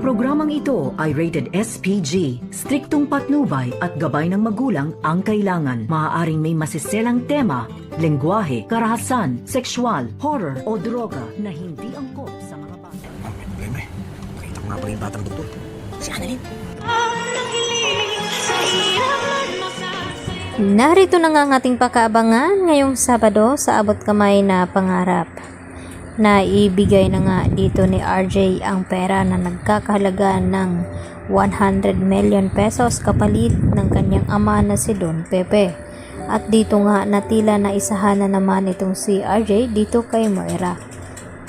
programang ito ay rated SPG. Striktong patnubay at gabay ng magulang ang kailangan. Maaaring may masiselang tema, lengguwahe, karahasan, sexual, horror o droga na hindi angkop sa mga bata. May problema eh. Nakita ko nga pala yung batang doktor. Si Annalyn. Narito na nga ang ating pakaabangan ngayong Sabado sa Abot Kamay na Pangarap. Naibigay na nga dito ni RJ ang pera na nagkakahalaga ng 100 million pesos kapalit ng kanyang ama na si Don Pepe. At dito nga natila na isahan na naman itong si RJ dito kay Moira.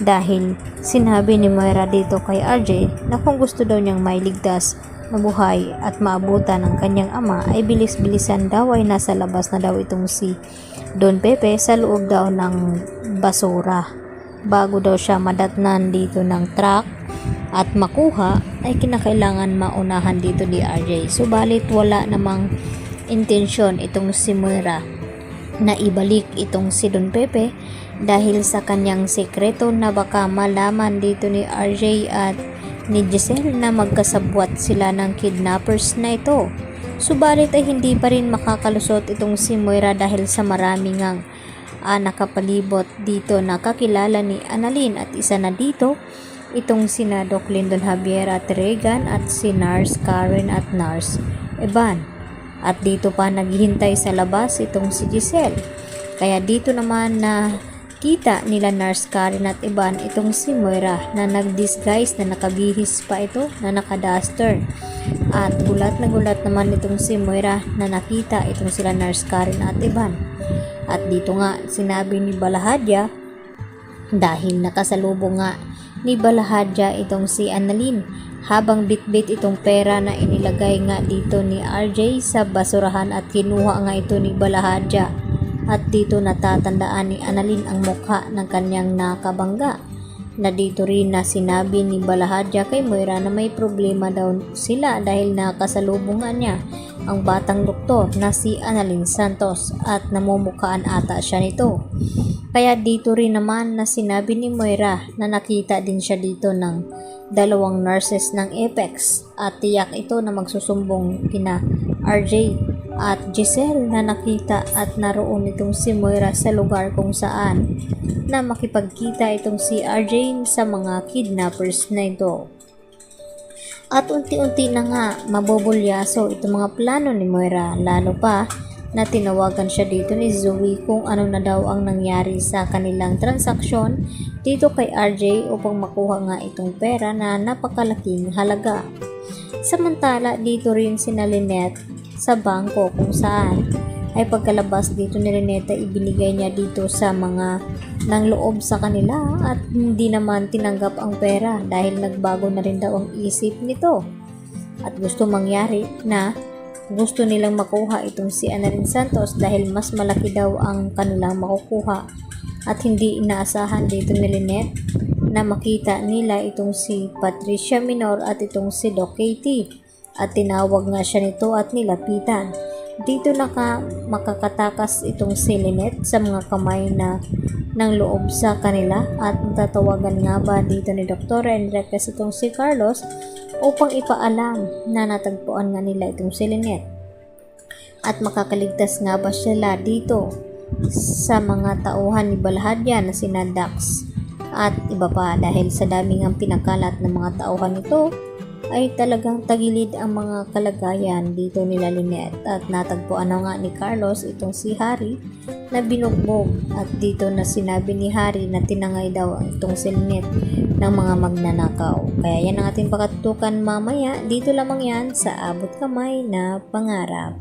Dahil sinabi ni Moira dito kay RJ na kung gusto daw niyang mailigtas, mabuhay at maabutan ng kanyang ama ay bilis-bilisan daw ay nasa labas na daw itong si Don Pepe sa loob daw ng basura. Bago daw siya madatnan dito ng truck at makuha ay kinakailangan maunahan dito ni RJ. Subalit wala namang intensyon itong si Moira na ibalik itong si Don Pepe dahil sa kanyang sekreto na baka malaman dito ni RJ at ni Giselle na magkasabwat sila ng kidnappers na ito. Subalit ay hindi pa rin makakalusot itong si Moira dahil sa maraming ngang nakapalibot dito na kakilala ni Annalyn at isa na dito itong sina Doc Lyndon Javier at Regan at si Nurse Karen at Nurse Evan. At dito pa naghihintay sa labas itong si Giselle. Kaya dito naman na kita nila Nurse Karen at Evan itong si Moira na nag-disguise na nakabihis pa ito na naka-duster. At gulat na gulat naman itong si Moira na nakita itong sila Nurse Karen at Evan. At dito nga sinabi ni Balahadja dahil nakasalubong nga ni Balahadja itong si Annalyn habang bitbit itong pera na inilagay nga dito ni RJ sa basurahan at kinuha nga ito ni Balahadja. At dito natatandaan ni Annalyn ang mukha ng kanyang nakabangga na dito rin na sinabi ni Balahadja kay Moira na may problema daw sila dahil nakasalubong nga niya ang batang doktor na si Annalyn Santos at namumukhaan ata siya nito. Kaya dito rin naman na sinabi ni Moira na nakita din siya dito ng dalawang nurses ng Apex at tiyak ito na magsusumbong kina RJ at Giselle na nakita at naroon itong si Moira sa lugar kung saan na makipagkita itong si RJ sa mga kidnappers na ito. At unti-unti na nga mabobulyaso itong mga plano ni Moira, lalo pa na tinawagan siya dito ni Zoe kung ano na daw ang nangyari sa kanilang transaksyon dito kay RJ upang makuha nga itong pera na napakalaking halaga. Samantala dito rin si Lynette sa bangko kung saan ay pagkalabas dito ni Lynette ibinigay niya dito sa mga nang loob sa kanila at hindi naman tinanggap ang pera dahil nagbago na rin daw ang isip nito at gusto mangyari na gusto nilang makuha itong si Annalyn Santos dahil mas malaki daw ang kanilang makukuha at hindi inaasahan dito ni Lynette na makita nila itong si Patricia Minor at itong si Doc Katie at tinawag nga siya nito at nilapitan. Dito makakatakas itong si Lynette sa mga kamay na ng loob sa kanila at tatawagan nga ba dito ni Dr. Enriquez itong si Carlos upang ipaalam na natagpuan nga nila itong si Lynette at makakaligtas nga ba sila dito sa mga tauhan ni Balahadja na sina Dax at iba pa dahil sa daming ang pinakalat ng mga tauhan nito ay talagang tagilid ang mga kalagayan dito nila Lynette at natagpuan na nga ni Carlos itong si Harry na binugbog at dito na sinabi ni Harry na tinangay daw itong si Lynette ng mga magnanakaw. Kaya yan ang ating pakatutukan mamaya, dito lamang yan sa Abot Kamay na Pangarap.